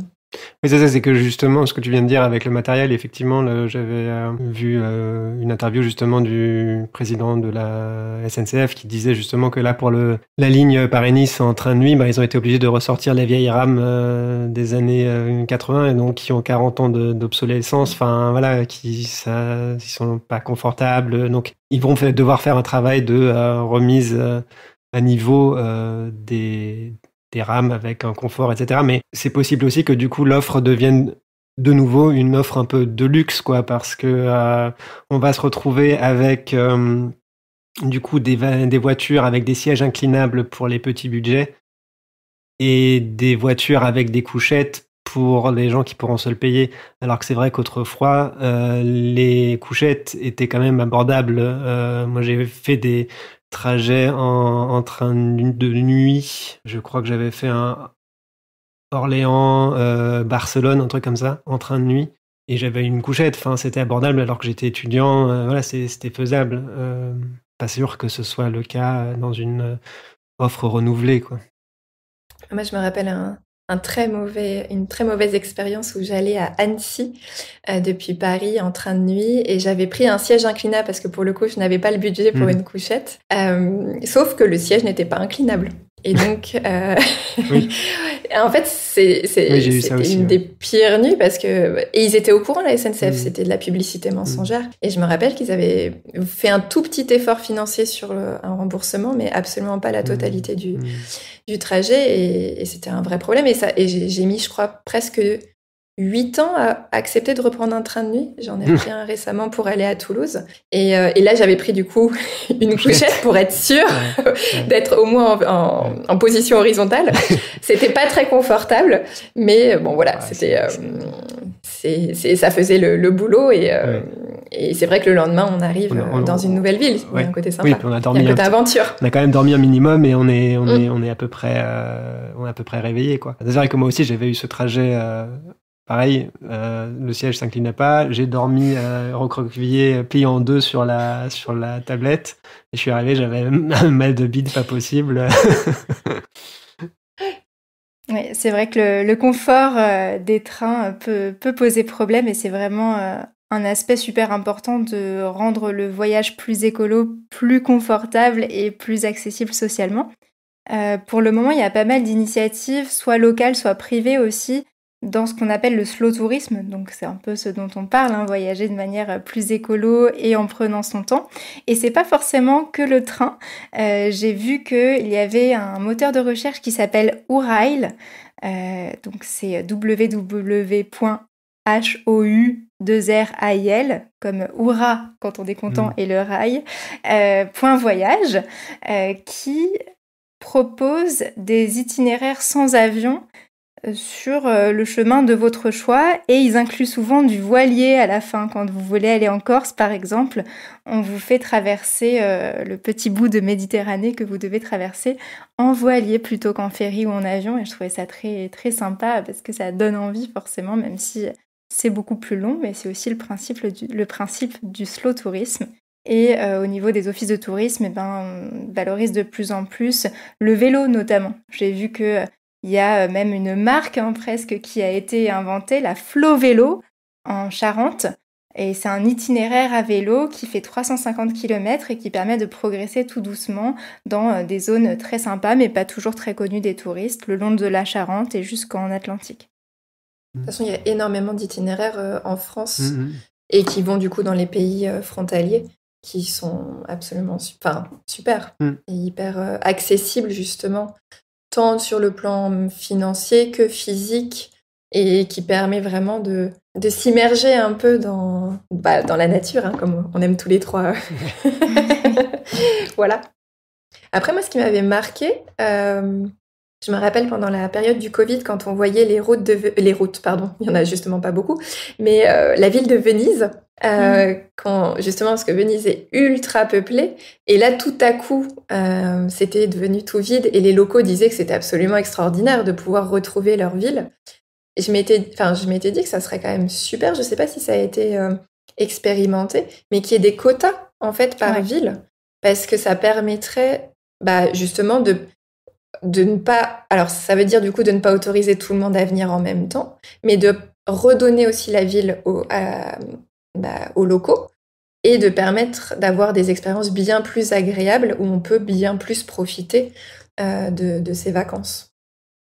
Oui, c'est que justement, ce que tu viens de dire avec le matériel, effectivement, j'avais vu une interview justement du président de la SNCF qui disait justement que là, pour la ligne Paris-Nice en train de nuit, ils ont été obligés de ressortir les vieilles rames des années 80 et donc qui ont 40 ans d'obsolescence, enfin voilà, qui sont pas confortables, donc ils vont devoir faire un travail de remise à niveau des rames avec un confort, etc. Mais c'est possible aussi que du coup l'offre devienne de nouveau une offre un peu de luxe, quoi, parce que on va se retrouver avec du coup des voitures avec des sièges inclinables pour les petits budgets et des voitures avec des couchettes pour les gens qui pourront se le payer. Alors que c'est vrai qu'autrefois, les couchettes étaient quand même abordables. Moi, j'ai fait des trajets en train de nuit. Je crois que j'avais fait un Orléans, Barcelone, un truc comme ça, en train de nuit. Et j'avais une couchette. Enfin, c'était abordable alors que j'étais étudiant. Voilà, c'était faisable. Pas sûr que ce soit le cas dans une offre renouvelée, quoi. Moi, je me rappelle une très mauvaise expérience où j'allais à Annecy depuis Paris en train de nuit et j'avais pris un siège inclinable parce que pour le coup, je n'avais pas le budget pour une couchette. Sauf que le siège n'était pas inclinable. Et donc, en fait, c'était une des pires nuits parce que... Et ils étaient au courant, la SNCF, c'était de la publicité mensongère. Et je me rappelle qu'ils avaient fait un tout petit effort financier sur un remboursement, mais absolument pas la totalité du trajet. Et c'était un vrai problème. Et j'ai mis, je crois, presque 8 ans à accepter de reprendre un train de nuit. J'en ai pris un récemment pour aller à Toulouse. Et là, j'avais pris du coup une couchette pour être sûre d'être au moins en position horizontale. C'était pas très confortable, mais bon voilà, ça faisait le boulot et c'est vrai que le lendemain, on arrive dans une nouvelle ville. Il y a un côté sympa. Oui, puis on a dormi il y a un côté aventure. On a quand même dormi un minimum et on est à peu près réveillé, quoi. C'est vrai que moi aussi, j'avais eu ce trajet. Pareil, le siège s'inclinait pas. J'ai dormi recroquevillé, plié en deux sur la tablette. Et je suis arrivé, j'avais un mal de bide pas possible. Oui, c'est vrai que le confort des trains peut poser problème et c'est vraiment un aspect super important de rendre le voyage plus écolo, plus confortable et plus accessible socialement. Pour le moment, il y a pas mal d'initiatives, soit locales, soit privées aussi, dans ce qu'on appelle le slow tourisme. Donc c'est un peu ce dont on parle, voyager de manière plus écolo et en prenant son temps. Et c'est pas forcément que le train. J'ai vu qu'il y avait un moteur de recherche qui s'appelle Ourail. Donc c'est www.hou2rail, comme Oura quand on est content et le rail, .voyage, qui propose des itinéraires sans avion sur le chemin de votre choix et ils incluent souvent du voilier à la fin. Quand vous voulez aller en Corse, par exemple, on vous fait traverser le petit bout de Méditerranée que vous devez traverser en voilier plutôt qu'en ferry ou en avion et je trouvais ça très, très sympa parce que ça donne envie forcément, même si c'est beaucoup plus long, mais c'est aussi le principe du slow tourisme. Et au niveau des offices de tourisme, on valorise de plus en plus le vélo notamment. J'ai vu que il y a même une marque presque qui a été inventée, la Flow Vélo en Charente, Et c'est un itinéraire à vélo qui fait 350 km et qui permet de progresser tout doucement dans des zones très sympas, mais pas toujours très connues des touristes, le long de la Charente et jusqu'en Atlantique. De toute façon, il y a énormément d'itinéraires en France et qui vont du coup dans les pays frontaliers qui sont absolument super et hyper accessibles justement, tant sur le plan financier que physique, et qui permet vraiment de s'immerger un peu dans la nature, hein, comme on aime tous les trois. Voilà. Après, moi, ce qui m'avait marqué, je me rappelle pendant la période du Covid, quand on voyait les routes, il y en a justement pas beaucoup, mais la ville de Venise, quand, justement, parce que Venise est ultra peuplée, et là, tout à coup, c'était devenu tout vide, et les locaux disaient que c'était absolument extraordinaire de pouvoir retrouver leur ville. Et je m'étais dit que ça serait quand même super, je sais pas si ça a été expérimenté, mais qu'il y ait des quotas, en fait, par ville, parce que ça permettrait, justement, de ne pas... Alors, ça veut dire, du coup, de ne pas autoriser tout le monde à venir en même temps, mais de redonner aussi la ville aux locaux, et de permettre d'avoir des expériences bien plus agréables, où on peut bien plus profiter de ces vacances.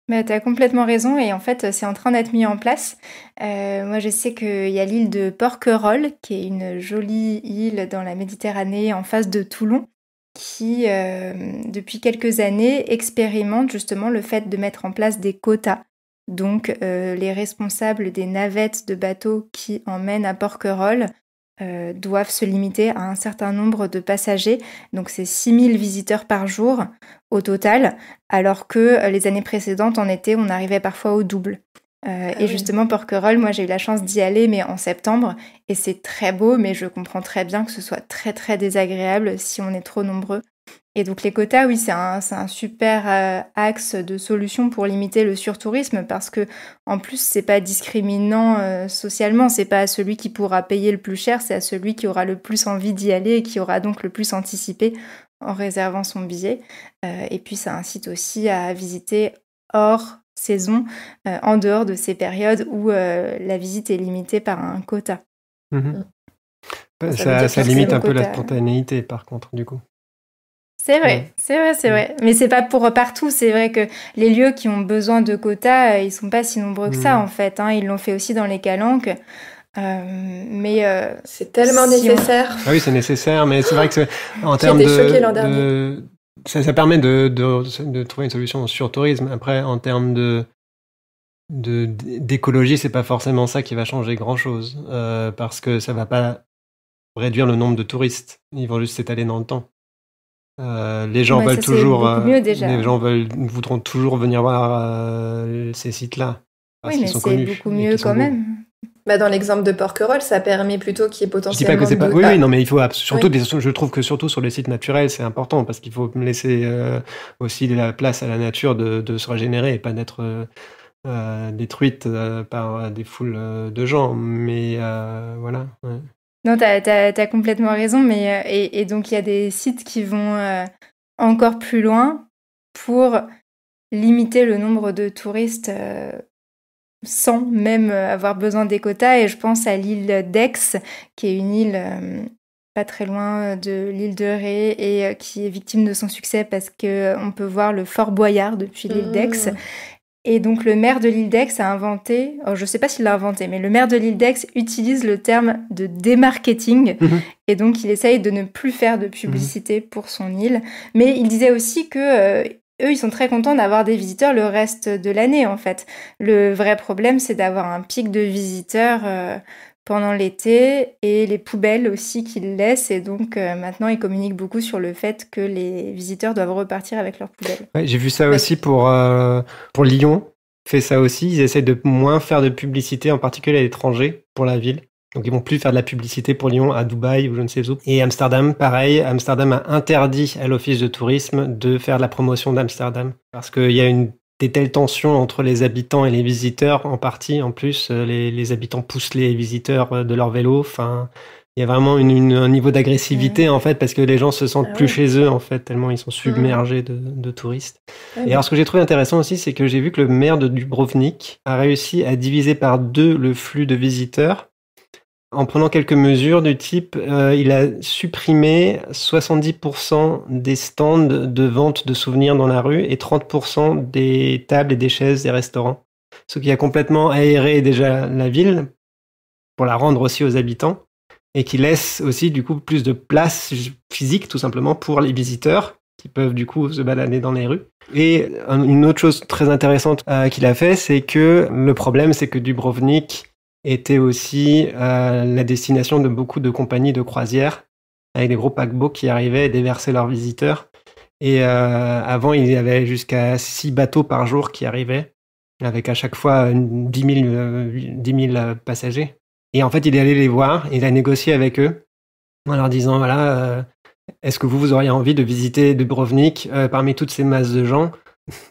Tu as complètement raison, et en fait, c'est en train d'être mis en place. Moi, je sais qu'il y a l'île de Porquerolles, qui est une jolie île dans la Méditerranée, en face de Toulon, qui, depuis quelques années, expérimente justement le fait de mettre en place des quotas. Donc, les responsables des navettes de bateaux qui emmènent à Porquerolles doivent se limiter à un certain nombre de passagers. Donc, c'est 6000 visiteurs par jour au total, alors que les années précédentes, en été, on arrivait parfois au double. Et justement, Porquerolles, moi j'ai eu la chance d'y aller, mais en septembre, et c'est très beau, mais je comprends très bien que ce soit très très désagréable si on est trop nombreux. Et donc les quotas, oui, c'est un super axe de solution pour limiter le surtourisme, parce que en plus c'est pas discriminant socialement, c'est pas à celui qui pourra payer le plus cher, c'est à celui qui aura le plus envie d'y aller et qui aura donc le plus anticipé en réservant son billet. Et puis ça incite aussi à visiter hors saison, en dehors de ces périodes où la visite est limitée par un quota. Ça limite un peu la spontanéité, par contre, du coup. C'est vrai, c'est vrai. Mais c'est pas pour partout. C'est vrai que les lieux qui ont besoin de quotas, ils sont pas si nombreux que ça, en fait. Hein. Ils l'ont fait aussi dans les calanques. Mais c'est tellement nécessaire. Ah oui, c'est nécessaire, mais c'est vrai que en termes choquée l'an dernier. Ça permet de trouver une solution au surtourisme. Après, en termes d'écologie, c'est pas forcément ça qui va changer grand-chose, parce que ça va pas réduire le nombre de touristes. Ils vont juste s'étaler dans le temps. Les gens veulent toujours, les gens voudront toujours venir voir ces sites-là. Oui, mais c'est beaucoup mieux quand même. Dans l'exemple de Porquerolles, ça permet plutôt qu'il y ait potentiellement... Je dis pas que c'est pas... Oui, non, mais il faut surtout... Je trouve que surtout sur les sites naturels, c'est important, parce qu'il faut laisser aussi la place à la nature de se régénérer et pas d'être détruite par des foules de gens. Mais voilà. Ouais. Non, t'as complètement raison, mais et donc il y a des sites qui vont encore plus loin pour limiter le nombre de touristes sans même avoir besoin des quotas. Et je pense à l'île d'Aix, qui est une île pas très loin de l'île de Ré et qui est victime de son succès parce qu'on peut voir le Fort Boyard depuis l'île d'Aix. Et donc le maire de l'île d'Aix a inventé, je ne sais pas s'il l'a inventé, mais le maire de l'île d'Aix utilise le terme de démarketing, et donc il essaye de ne plus faire de publicité pour son île. Mais il disait aussi que eux, ils sont très contents d'avoir des visiteurs le reste de l'année, en fait. Le vrai problème, c'est d'avoir un pic de visiteurs pendant l'été, et les poubelles aussi qu'ils laissent, et donc maintenant ils communiquent beaucoup sur le fait que les visiteurs doivent repartir avec leurs poubelles. Ouais, j'ai vu ça aussi pour Lyon, fait ça aussi, ils essaient de moins faire de publicité, en particulier à l'étranger, pour la ville. Donc ils vont plus faire de la publicité pour Lyon à Dubaï ou je ne sais où. Et Amsterdam, pareil, Amsterdam a interdit à l'office de tourisme de faire de la promotion d'Amsterdam, parce qu'il y a des telles tensions entre les habitants et les visiteurs, en partie. En plus, les habitants poussent les visiteurs de leur vélo. Enfin, il y a vraiment un niveau d'agressivité, en fait, parce que les gens se sentent plus chez eux, en fait, tellement ils sont submergés de touristes. Et alors, ce que j'ai trouvé intéressant aussi, c'est que j'ai vu que le maire de Dubrovnik a réussi à diviser par 2 le flux de visiteurs en prenant quelques mesures du type, il a supprimé 70% des stands de vente de souvenirs dans la rue et 30% des tables et des chaises des restaurants. Ce qui a complètement aéré déjà la ville pour la rendre aussi aux habitants et qui laisse aussi du coup plus de place physique tout simplement pour les visiteurs qui peuvent du coup se balader dans les rues. Et une autre chose très intéressante qu'il a fait, c'est que le problème, c'est que Dubrovnik était aussi la destination de beaucoup de compagnies de croisière avec des gros paquebots qui arrivaient et déversaient leurs visiteurs. Et avant, il y avait jusqu'à 6 bateaux par jour qui arrivaient, avec à chaque fois 10 000 passagers. Et en fait, il est allé les voir, il a négocié avec eux en leur disant, voilà, est-ce que vous auriez envie de visiter Dubrovnik parmi toutes ces masses de gens ?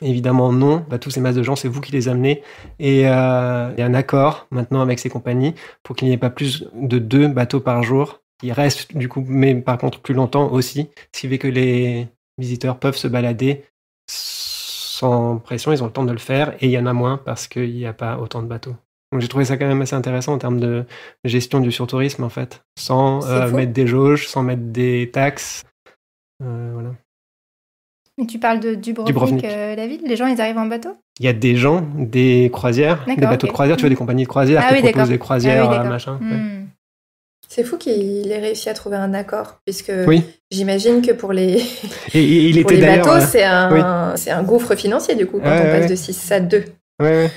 Évidemment non, tous ces masses de gens, c'est vous qui les amenez. Et il y a un accord maintenant avec ces compagnies pour qu'il n'y ait pas plus de 2 bateaux par jour, qui restent du coup, mais par contre plus longtemps aussi, ce qui fait que les visiteurs peuvent se balader sans pression, ils ont le temps de le faire, et il y en a moins parce qu'il n'y a pas autant de bateaux. Donc j'ai trouvé ça quand même assez intéressant en termes de gestion du surtourisme en fait, sans mettre des jauges, sans mettre des taxes. Voilà. Mais tu parles de Dubrovnik. La ville, les gens ils arrivent en bateau ? Il y a des gens, des croisières, des bateaux de croisière, tu vois, des compagnies de croisière qui proposent des croisières, machin. Ouais. C'est fou qu'il ait réussi à trouver un accord, puisque j'imagine que pour les, il pour les bateaux, c'est un gouffre financier du coup, quand on passe de 6 à 2. Ouais.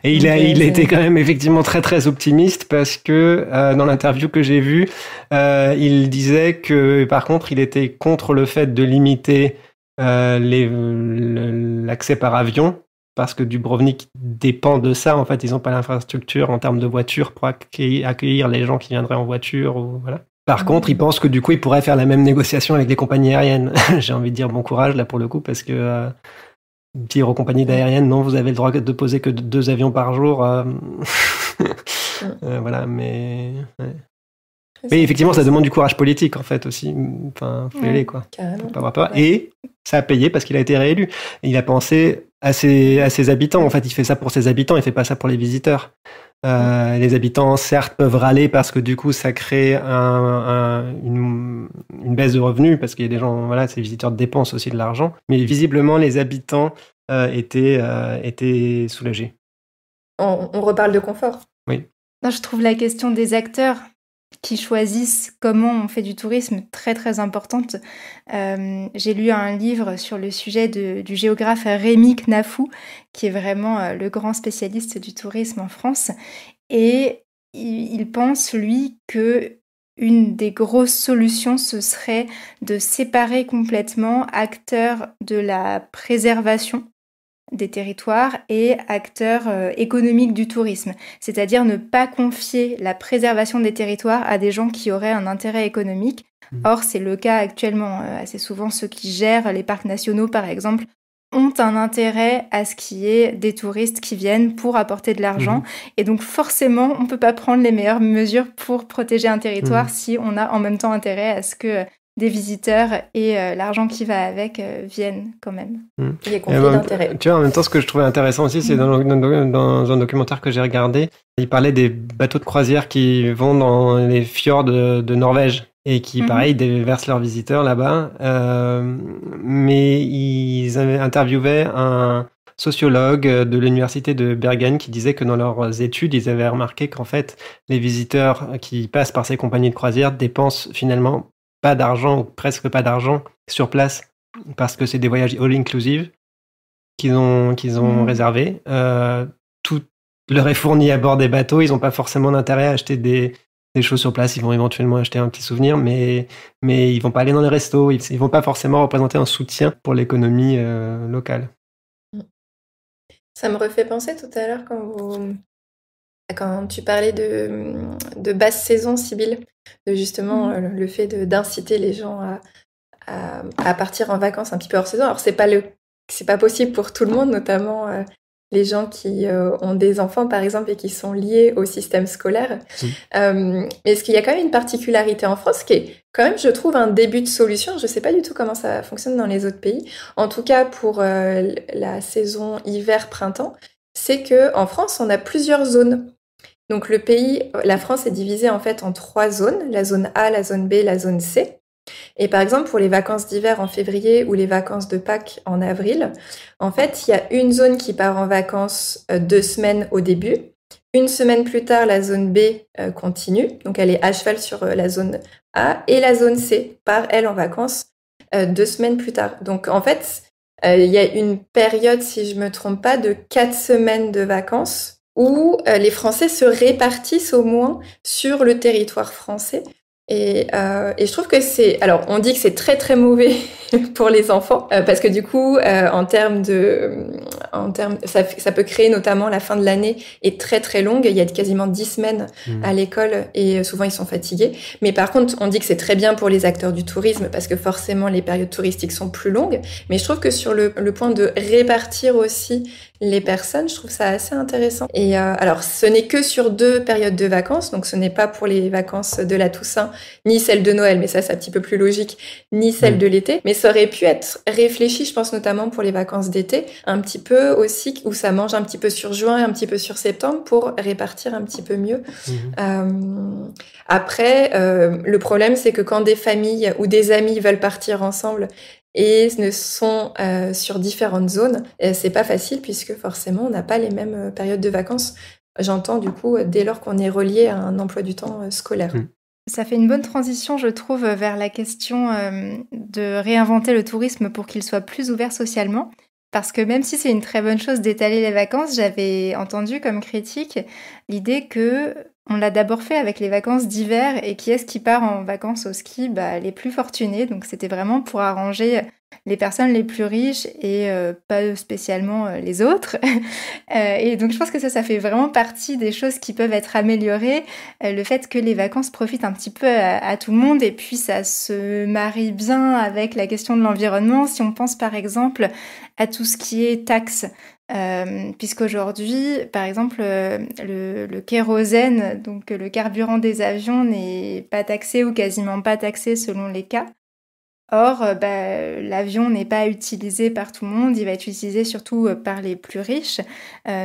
Et il a été quand même effectivement très très optimiste parce que dans l'interview que j'ai vue, il disait que par contre il était contre le fait de limiter l'accès par avion parce que Dubrovnik dépend de ça. En fait, ils n'ont pas l'infrastructure en termes de voitures pour accueillir les gens qui viendraient en voiture ou voilà. Par contre, il pense que du coup, il pourrait faire la même négociation avec les compagnies aériennes. J'ai envie de dire bon courage là pour le coup parce que dire aux compagnies aériennes, non, vous avez le droit de poser que 2 avions par jour. Voilà, mais... Ouais. Mais effectivement, ça demande du courage politique, en fait, aussi. Enfin, faut y aller, quoi. Faut pas avoir peur. Ouais. Et ça a payé parce qu'il a été réélu. Et il a pensé à ses habitants. En fait, il fait ça pour ses habitants, il fait pas ça pour les visiteurs. Les habitants, certes, peuvent râler parce que du coup, ça crée une baisse de revenus parce qu'il y a des gens, voilà, ces visiteurs dépensent aussi de l'argent. Mais visiblement, les habitants étaient soulagés. On reparle de confort. Oui. Non, je trouve la question des acteurs qui choisissent comment on fait du tourisme très très importante. J'ai lu un livre sur le sujet du géographe Rémi Knafou, qui est vraiment le grand spécialiste du tourisme en France. Et il pense, lui, que une des grosses solutions, ce serait de séparer complètement acteurs de la préservation des territoires et acteurs économiques du tourisme. C'est-à-dire ne pas confier la préservation des territoires à des gens qui auraient un intérêt économique. Or, c'est le cas actuellement. Assez souvent, ceux qui gèrent les parcs nationaux, par exemple, ont un intérêt à ce qu'il y ait des touristes qui viennent pour apporter de l'argent. Et donc, forcément, on ne peut pas prendre les meilleures mesures pour protéger un territoire si on a en même temps intérêt à ce que des visiteurs et l'argent qui va avec viennent quand même. Il y a conflit d'intérêt. Tu vois, en même temps, ce que je trouvais intéressant aussi, c'est dans un documentaire que j'ai regardé, il parlait des bateaux de croisière qui vont dans les fjords de Norvège et qui, pareil, déversent leurs visiteurs là-bas. Mais ils interviewaient un sociologue de l'université de Bergen qui disait que dans leurs études, ils avaient remarqué qu'en fait, les visiteurs qui passent par ces compagnies de croisière dépensent finalement pas d'argent ou presque pas d'argent sur place parce que c'est des voyages all-inclusive qu'ils ont réservés. Tout leur est fourni à bord des bateaux. Ils n'ont pas forcément d'intérêt à acheter des choses sur place. Ils vont éventuellement acheter un petit souvenir, mais ils vont pas aller dans les restos. Ils vont pas forcément représenter un soutien pour l'économie locale. Ça me refait penser tout à l'heure quand tu parlais de basse saison, Sybille, de justement le fait d'inciter les gens à partir en vacances un petit peu hors saison. Alors, c'est pas possible pour tout le monde, notamment les gens qui ont des enfants, par exemple, et qui sont liés au système scolaire. Mais est-ce qu'il y a quand même une particularité en France qui est quand même, je trouve, un début de solution. Je ne sais pas du tout comment ça fonctionne dans les autres pays. En tout cas, pour la saison hiver-printemps, c'est qu'en France, on a plusieurs zones. Donc le pays, la France est divisée en fait en 3 zones, la zone A, la zone B, la zone C. Et par exemple, pour les vacances d'hiver en février ou les vacances de Pâques en avril, en fait, il y a une zone qui part en vacances 2 semaines au début. Une semaine plus tard, la zone B continue, donc elle est à cheval sur la zone A, et la zone C part, elle, en vacances 2 semaines plus tard. Donc en fait, il y a une période, si je me trompe pas, de 4 semaines de vacances où les Français se répartissent au moins sur le territoire français. Et je trouve que c'est... Alors, on dit que c'est très très mauvais pour les enfants, parce que du coup, ça peut créer notamment la fin de l'année est très très longue. Il y a quasiment 10 semaines à l'école et souvent ils sont fatigués. Mais par contre, on dit que c'est très bien pour les acteurs du tourisme parce que forcément les périodes touristiques sont plus longues. Mais je trouve que sur le point de répartir aussi les personnes, je trouve ça assez intéressant. Et alors, ce n'est que sur 2 périodes de vacances, donc ce n'est pas pour les vacances de la Toussaint, ni celle de Noël, mais ça c'est un petit peu plus logique, ni celle de l'été. Mais ça aurait pu être réfléchi, je pense notamment pour les vacances d'été, un petit peu aussi, où ça mange un petit peu sur juin, un petit peu sur septembre, pour répartir un petit peu mieux. Après, le problème, c'est que quand des familles ou des amis veulent partir ensemble, et ne sont sur différentes zones, c'est pas facile puisque forcément on n'a pas les mêmes périodes de vacances. J'entends du coup dès lors qu'on est relié à un emploi du temps scolaire. Ça fait une bonne transition, je trouve, vers la question de réinventer le tourisme pour qu'il soit plus ouvert socialement. Parce que même si c'est une très bonne chose d'étaler les vacances, j'avais entendu comme critique l'idée que on l'a d'abord fait avec les vacances d'hiver et qui est-ce qui part en vacances au ski ? Les plus fortunés. Donc c'était vraiment pour arranger les personnes les plus riches et pas spécialement les autres. Et donc je pense que ça fait vraiment partie des choses qui peuvent être améliorées. Le fait que les vacances profitent un petit peu à tout le monde et puis ça se marie bien avec la question de l'environnement. Si on pense par exemple à tout ce qui est taxes, puisqu'aujourd'hui, par exemple, le kérosène, donc le carburant des avions, n'est pas taxé ou quasiment pas taxé selon les cas. Or, l'avion n'est pas utilisé par tout le monde, il va être utilisé surtout par les plus riches,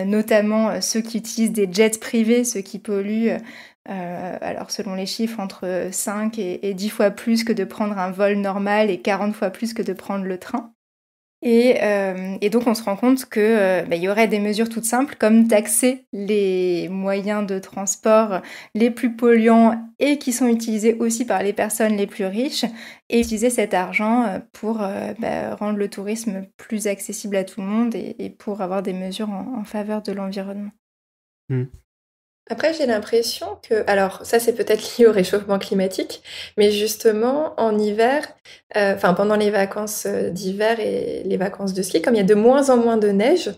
notamment ceux qui utilisent des jets privés, ceux qui polluent, alors selon les chiffres, entre 5 et 10 fois plus que de prendre un vol normal et 40 fois plus que de prendre le train. Et donc on se rend compte que y aurait des mesures toutes simples comme taxer les moyens de transport les plus polluants et qui sont utilisés aussi par les personnes les plus riches et utiliser cet argent pour rendre le tourisme plus accessible à tout le monde et pour avoir des mesures en faveur de l'environnement. Après, j'ai l'impression que... Alors, ça, c'est peut-être lié au réchauffement climatique, mais justement, en hiver, pendant les vacances d'hiver et les vacances de ski, comme il y a de moins en moins de neige,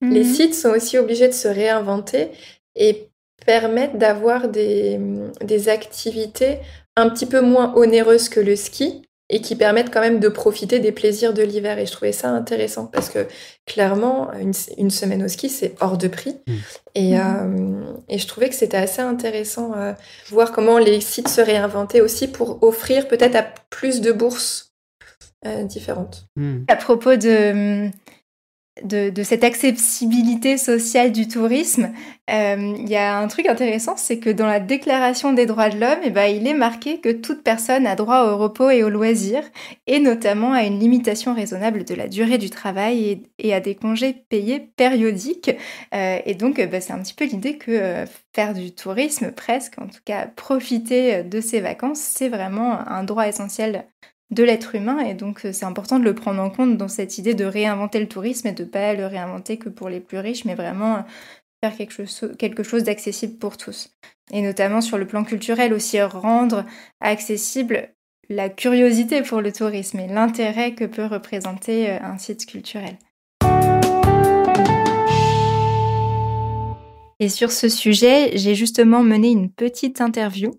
les sites sont aussi obligés de se réinventer et permettent d'avoir des activités un petit peu moins onéreuses que le ski, et qui permettent quand même de profiter des plaisirs de l'hiver. Et je trouvais ça intéressant parce que clairement, une semaine au ski, c'est hors de prix. Et je trouvais que c'était assez intéressant voir comment les sites se réinventaient aussi pour offrir peut-être à plus de bourses différentes. À propos de cette accessibilité sociale du tourisme, il y a un truc intéressant, c'est que dans la Déclaration des droits de l'homme, il est marqué que toute personne a droit au repos et au loisir, et notamment à une limitation raisonnable de la durée du travail et à des congés payés périodiques. Et donc, c'est un petit peu l'idée que faire du tourisme, presque, en tout cas profiter de ses vacances, c'est vraiment un droit essentiel de l'être humain, et donc c'est important de le prendre en compte dans cette idée de réinventer le tourisme et de pas le réinventer que pour les plus riches, mais vraiment faire quelque chose d'accessible pour tous. Et notamment sur le plan culturel aussi, rendre accessible la curiosité pour le tourisme et l'intérêt que peut représenter un site culturel. Et sur ce sujet, j'ai justement mené une petite interview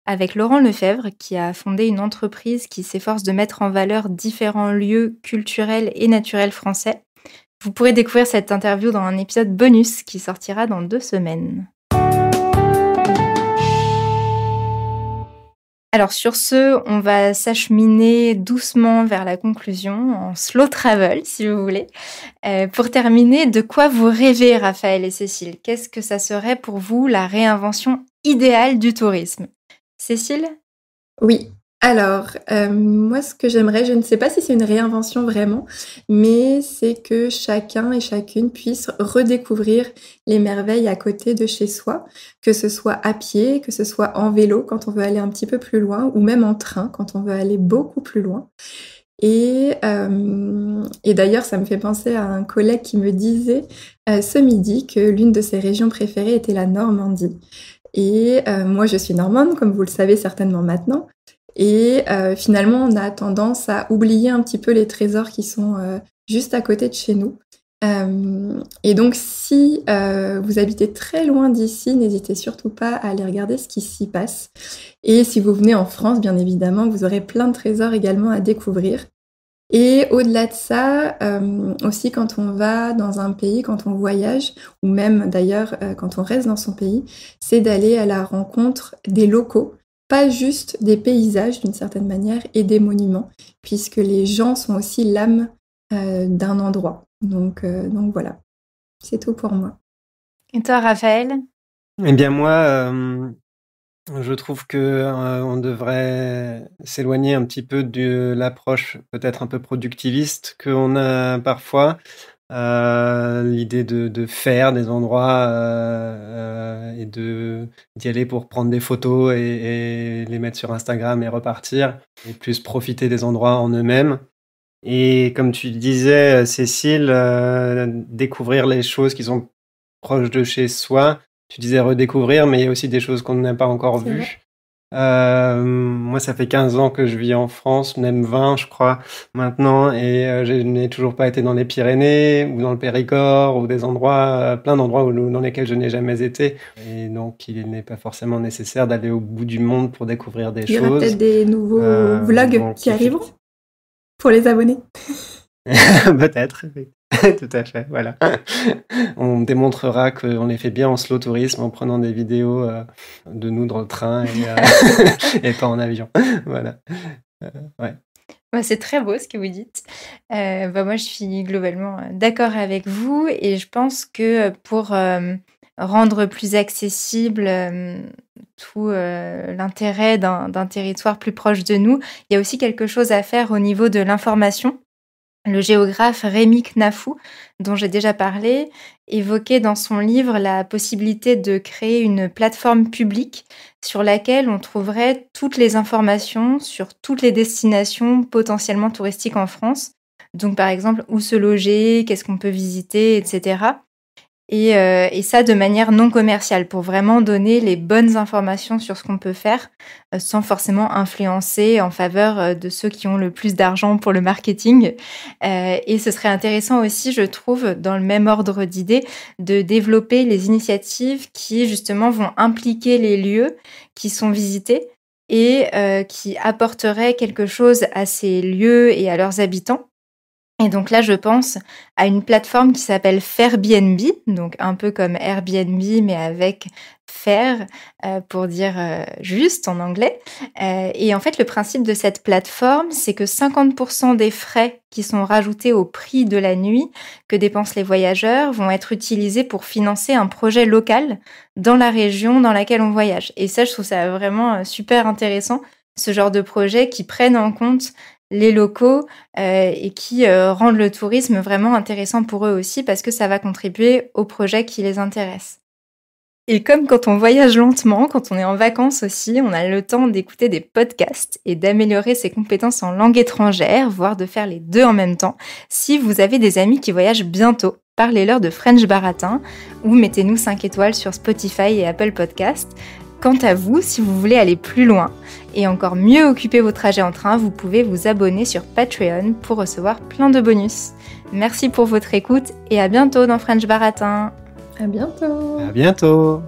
avec Laurent Lefebvre, qui a fondé une entreprise qui s'efforce de mettre en valeur différents lieux culturels et naturels français. Vous pourrez découvrir cette interview dans un épisode bonus qui sortira dans 2 semaines. Alors sur ce, on va s'acheminer doucement vers la conclusion, en slow travel si vous voulez. Pour terminer, de quoi vous rêvez, Raphaël et Cécile? Qu'est-ce que ça serait pour vous la réinvention idéale du tourisme? Cécile? Oui. Alors, moi, ce que j'aimerais, je ne sais pas si c'est une réinvention vraiment, mais c'est que chacun et chacune puisse redécouvrir les merveilles à côté de chez soi, que ce soit à pied, que ce soit en vélo quand on veut aller un petit peu plus loin, ou même en train quand on veut aller beaucoup plus loin. Et d'ailleurs, ça me fait penser à un collègue qui me disait ce midi que l'une de ses régions préférées était la Normandie. Et moi, je suis normande, comme vous le savez certainement maintenant. Et finalement, on a tendance à oublier un petit peu les trésors qui sont juste à côté de chez nous. Et donc, si vous habitez très loin d'ici, n'hésitez surtout pas à aller regarder ce qui s'y passe. Et si vous venez en France, bien évidemment, vous aurez plein de trésors également à découvrir. Et au-delà de ça, aussi quand on va dans un pays, quand on voyage, ou même d'ailleurs quand on reste dans son pays, c'est d'aller à la rencontre des locaux, pas juste des paysages d'une certaine manière et des monuments, puisque les gens sont aussi l'âme d'un endroit. Donc voilà, c'est tout pour moi. Et toi, Raphaël? Eh bien moi, je trouve que on devrait s'éloigner un petit peu de l'approche peut-être un peu productiviste qu'on a parfois. L'idée de faire des endroits et d'y aller pour prendre des photos et les mettre sur Instagram et repartir, et plus profiter des endroits en eux-mêmes. Et comme tu disais, Cécile, découvrir les choses qui sont proches de chez soi. Tu disais redécouvrir, mais il y a aussi des choses qu'on n'a pas encore vues. Moi, ça fait 15 ans que je vis en France, même 20, je crois, maintenant, et je n'ai toujours pas été dans les Pyrénées, ou dans le Périgord, ou des endroits, plein d'endroits dans lesquels je n'ai jamais été. Et donc, il n'est pas forcément nécessaire d'aller au bout du monde pour découvrir des choses. Il y aura peut-être des nouveaux vlogs qui arriveront pour les abonnés. Peut-être, tout à fait, voilà. On démontrera qu'on les fait bien en slow tourisme en prenant des vidéos de nous dans le train et pas en avion. Voilà. Ouais. Ouais, c'est très beau ce que vous dites. Moi, je suis globalement d'accord avec vous et je pense que pour rendre plus accessible tout l'intérêt d'un territoire plus proche de nous, il y a aussi quelque chose à faire au niveau de l'information. Le géographe Rémi Knafou, dont j'ai déjà parlé, évoquait dans son livre la possibilité de créer une plateforme publique sur laquelle on trouverait toutes les informations sur toutes les destinations potentiellement touristiques en France. Donc par exemple, où se loger, qu'est-ce qu'on peut visiter, etc. Et ça de manière non commerciale, pour vraiment donner les bonnes informations sur ce qu'on peut faire, sans forcément influencer en faveur de ceux qui ont le plus d'argent pour le marketing. Et ce serait intéressant aussi, je trouve, dans le même ordre d'idées, de développer les initiatives qui justement vont impliquer les lieux qui sont visités et qui apporteraient quelque chose à ces lieux et à leurs habitants. Et donc là, je pense à une plateforme qui s'appelle Fairbnb, donc un peu comme Airbnb, mais avec faire, pour dire juste en anglais. Et en fait, le principe de cette plateforme, c'est que 50% des frais qui sont rajoutés au prix de la nuit que dépensent les voyageurs vont être utilisés pour financer un projet local dans la région dans laquelle on voyage. Et ça, je trouve ça vraiment super intéressant, ce genre de projet qui prennent en compte les locaux et qui rendent le tourisme vraiment intéressant pour eux aussi parce que ça va contribuer aux projets qui les intéressent. Et comme quand on voyage lentement, quand on est en vacances aussi, on a le temps d'écouter des podcasts et d'améliorer ses compétences en langue étrangère, voire de faire les deux en même temps. Si vous avez des amis qui voyagent bientôt, parlez-leur de French Baratin ou mettez-nous 5 étoiles sur Spotify et Apple Podcasts. Quant à vous, si vous voulez aller plus loin et encore mieux occuper vos trajets en train, vous pouvez vous abonner sur Patreon pour recevoir plein de bonus. Merci pour votre écoute et à bientôt dans French Baratin. À bientôt. À bientôt.